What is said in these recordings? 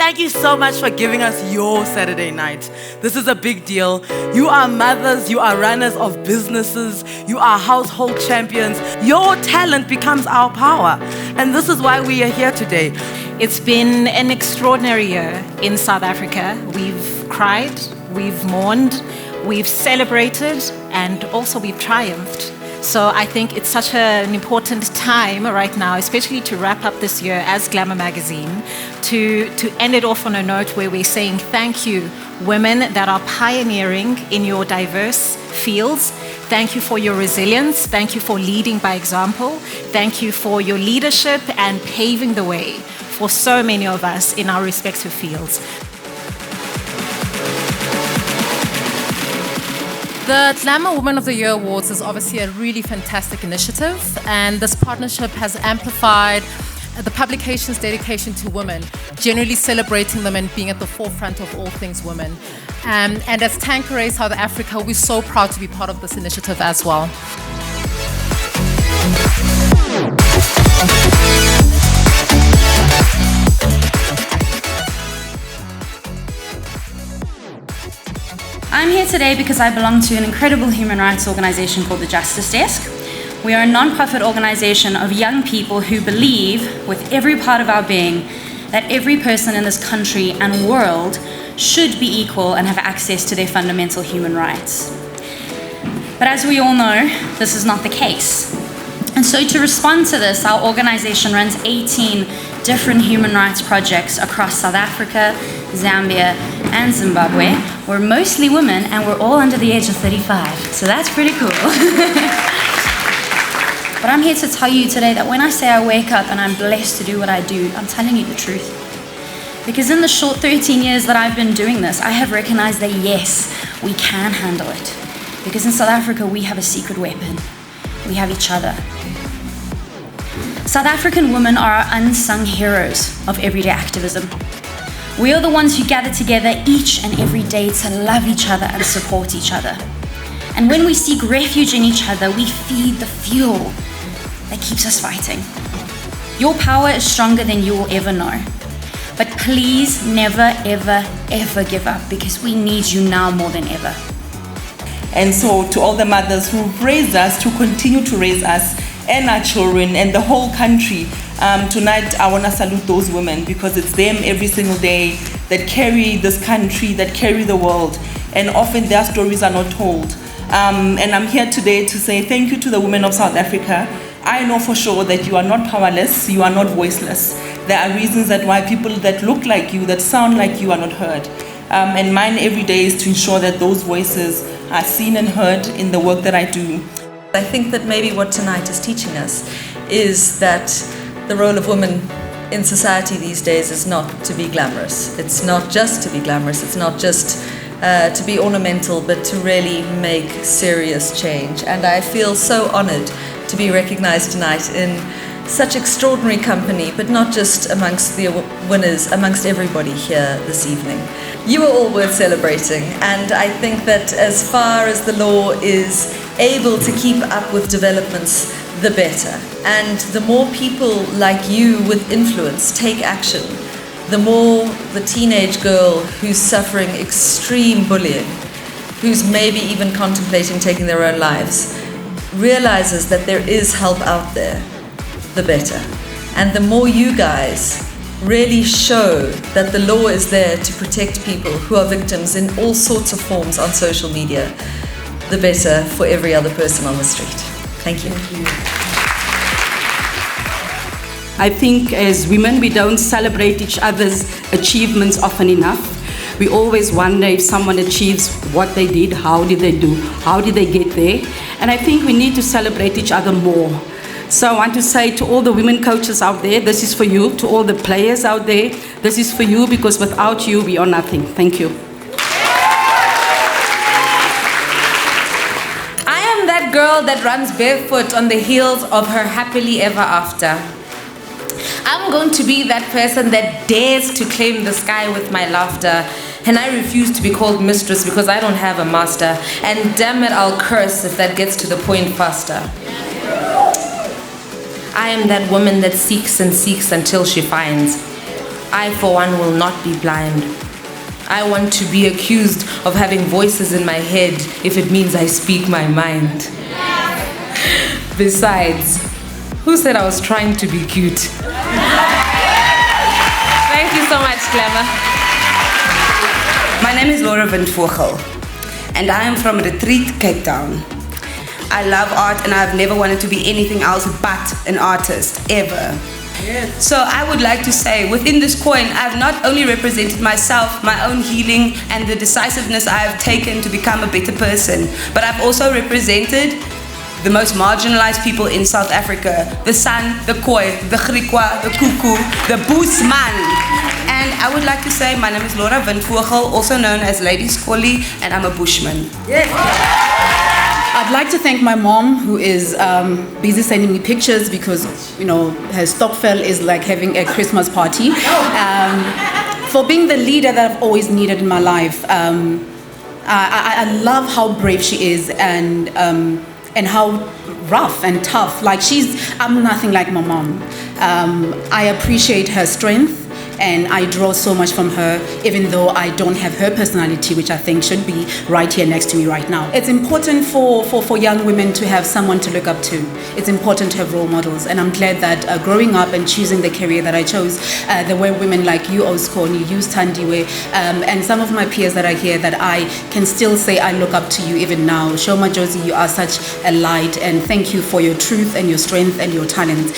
thank you so much for giving us your Saturday night. This is a big deal. You are mothers, you are runners of businesses, you are household champions. Your talent becomes our power. And this is why we are here today. It's been an extraordinary year in South Africa. We've cried, we've mourned, we've celebrated, and also we've triumphed. So I think it's such an important time right now, especially to wrap up this year as Glamour magazine, to end it off on a note where we're saying thank you, women that are pioneering in your diverse fields. Thank you for your resilience. Thank you for leading by example. Thank you for your leadership and paving the way for so many of us in our respective fields. The Glamour Women of the Year Awards is obviously a really fantastic initiative, and this partnership has amplified the publication's dedication to women, generally celebrating them and being at the forefront of all things women. And as Tanqueray, South Africa, we're so proud to be part of this initiative as well. I'm here today because I belong to an incredible human rights organization called the Justice Desk. We are a non-profit organization of young people who believe with every part of our being that every person in this country and world should be equal and have access to their fundamental human rights. But as we all know, this is not the case. And so to respond to this, our organization runs 18 different human rights projects across South Africa, Zambia, and Zimbabwe. We're mostly women and we're all under the age of 35, so that's pretty cool. But I'm here to tell you today that when I say I wake up and I'm blessed to do what I do, I'm telling you the truth. Because in the short 13 years that I've been doing this, I have recognized that yes, we can handle it. Because in South Africa, we have a secret weapon. We have each other. South African women are our unsung heroes of everyday activism. We are the ones who gather together each and every day to love each other and support each other. And when we seek refuge in each other, we feed the fuel that keeps us fighting. Your power is stronger than you will ever know. But please never, ever, ever give up, because we need you now more than ever. And so to all the mothers who've raised us, to continue to raise us and our children and the whole country, tonight I want to salute those women, because it's them every single day that carry this country, that carry the world, and often their stories are not told. And I'm here today to say thank you to the women of South Africa. I know for sure that you are not powerless, you are not voiceless. There are reasons that why people that look like you, that sound like you, are not heard. And mine every day is to ensure that those voices are seen and heard in the work that I do. I think that maybe what tonight is teaching us is that the role of women in society these days is not to be glamorous. It's not just to be glamorous, it's not just to be ornamental, but to really make serious change. And I feel so honored to be recognized tonight in such extraordinary company, but not just amongst the winners, amongst everybody here this evening. You are all worth celebrating, and I think that as far as the law is able to keep up with developments, the better. And the more people like you with influence take action, the more the teenage girl who's suffering extreme bullying, who's maybe even contemplating taking their own lives, realizes that there is help out there, the better. And the more you guys really show that the law is there to protect people who are victims in all sorts of forms on social media, the better for every other person on the street. Thank you. I think as women, we don't celebrate each other's achievements often enough. We always wonder if someone achieves what they did, how did they do, how did they get there? And I think we need to celebrate each other more. So I want to say to all the women coaches out there, this is for you. To all the players out there, this is for you, because without you, we are nothing. Thank you. I am that girl that runs barefoot on the heels of her happily ever after. I'm going to be that person that dares to claim the sky with my laughter. And I refuse to be called mistress because I don't have a master. And damn it, I'll curse if that gets to the point faster. I am that woman that seeks and seeks until she finds. I, for one, will not be blind. I want to be accused of having voices in my head if it means I speak my mind. Besides, who said I was trying to be cute? Thank you so much, Glamour. My name is Laura Windvogel, and I am from Retreat, Cape Town. I love art, and I've never wanted to be anything else but an artist, ever. Yes. So I would like to say, within this coin, I've not only represented myself, my own healing, and the decisiveness I have taken to become a better person, but I've also represented the most marginalized people in South Africa: the San, the Khoi, the Griqua, the Kuku, the Boesman. And I would like to say, my name is Laura Windvogel, also known as Lady Scully, and I'm a Bushman. Yes. I'd like to thank my mom, who is busy sending me pictures because, you know, her Stokvel is like having a Christmas party. For being the leader that I've always needed in my life. I love how brave she is and how rough and tough. Like I'm nothing like my mom. I appreciate her strength. And I draw so much from her, even though I don't have her personality, which I think should be right here next to me right now. It's important for young women to have someone to look up to. It's important to have role models. And I'm glad that growing up and choosing the career that I chose, there were women like you, Oskoni, you, Tandiwe, and some of my peers that are here that I can still say I look up to you even now. Shoma Josie, you are such a light, and thank you for your truth and your strength and your talent.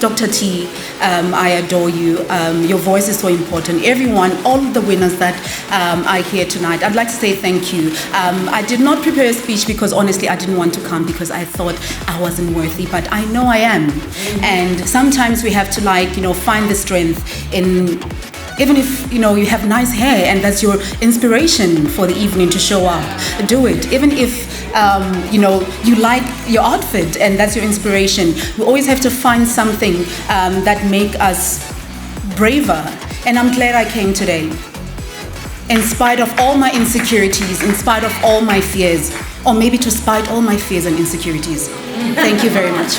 Dr. T, I adore you. Your voice is so important. Everyone, all the winners that are here tonight, I'd like to say thank you. I did not prepare a speech because honestly I didn't want to come because I thought I wasn't worthy, but I know I am. And sometimes we have to find the strength in, even if you have nice hair and that's your inspiration for the evening to show up, do it. Even if you like your outfit and that's your inspiration, we always have to find something that make us braver. And I'm glad I came today. In spite of all my insecurities, in spite of all my fears, or maybe to spite all my fears and insecurities. Thank you very much.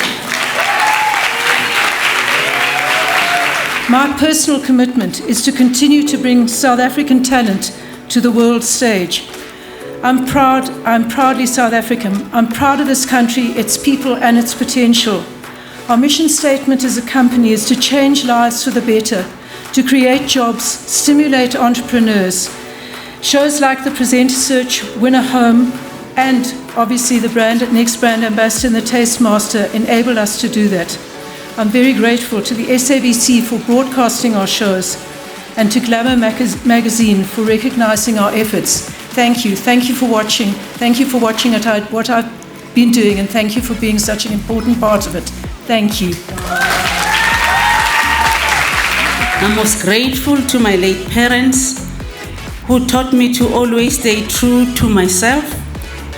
My personal commitment is to continue to bring South African talent to the world stage. I'm proudly South African. I'm proud of this country, its people, and its potential. Our mission statement as a company is to change lives for the better, to create jobs, stimulate entrepreneurs. Shows like the Presenter Search, Win a Home, and obviously the Next Brand Ambassador and the Taste Master enable us to do that. I'm very grateful to the SABC for broadcasting our shows and to Glamour magazine for recognizing our efforts. Thank you. Thank you for watching. Thank you for watching what I've been doing, and thank you for being such an important part of it. Thank you. I'm most grateful to my late parents who taught me to always stay true to myself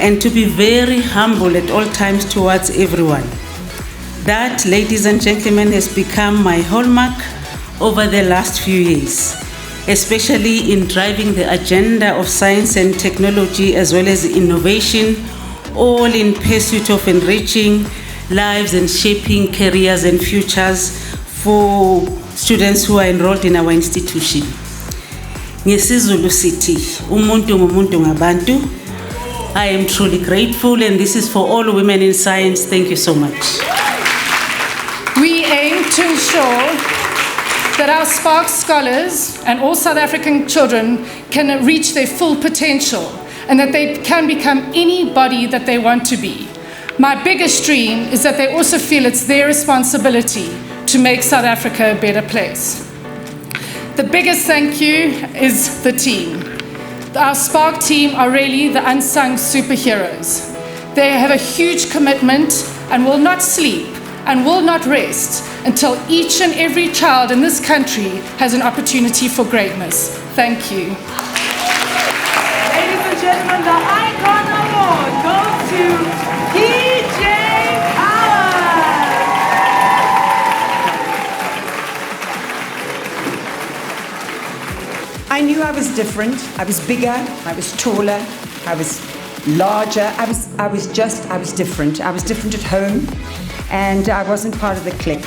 and to be very humble at all times towards everyone. That, ladies and gentlemen, has become my hallmark over the last few years, especially in driving the agenda of science and technology as well as innovation, all in pursuit of enriching lives and shaping careers and futures for students who are enrolled in our institution. NgesiZulu sithi, umuntu ngumuntu ngabantu. I am truly grateful, and this is for all women in science. Thank you so much. We aim to ensure that our Spark scholars and all South African children can reach their full potential and that they can become anybody that they want to be. My biggest dream is that they also feel it's their responsibility to make South Africa a better place. The biggest thank you is the team. Our Spark team are really the unsung superheroes. They have a huge commitment and will not sleep and will not rest until each and every child in this country has an opportunity for greatness. Thank you. Ladies and gentlemen, the Icon Award goes to PJ Howard. I knew I was different. I was bigger, I was taller, I was larger. I was different. I was different at home, and I wasn't part of the clique.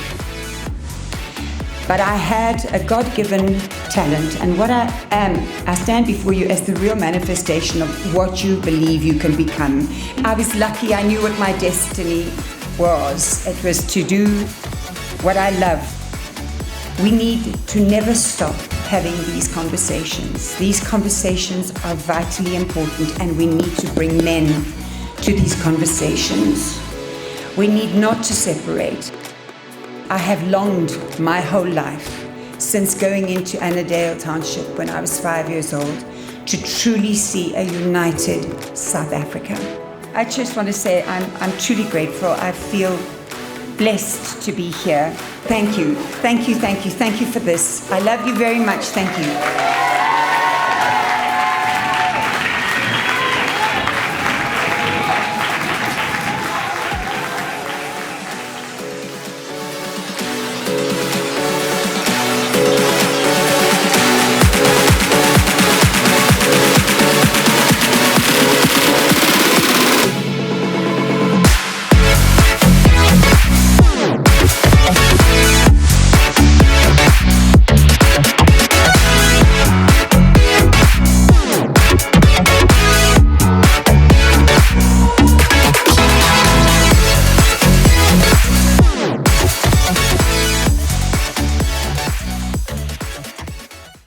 But I had a God-given talent, and what I am, I stand before you as the real manifestation of what you believe you can become. I was lucky, I knew what my destiny was. It was to do what I love. We need to never stop having these conversations. These conversations are vitally important, and we need to bring men to these conversations. We need not to separate. I have longed my whole life, since going into Annandale Township when I was 5 years old, to truly see a united South Africa. I just want to say I'm truly grateful. I feel blessed to be here. Thank you, thank you, thank you, thank you for this. I love you very much, thank you.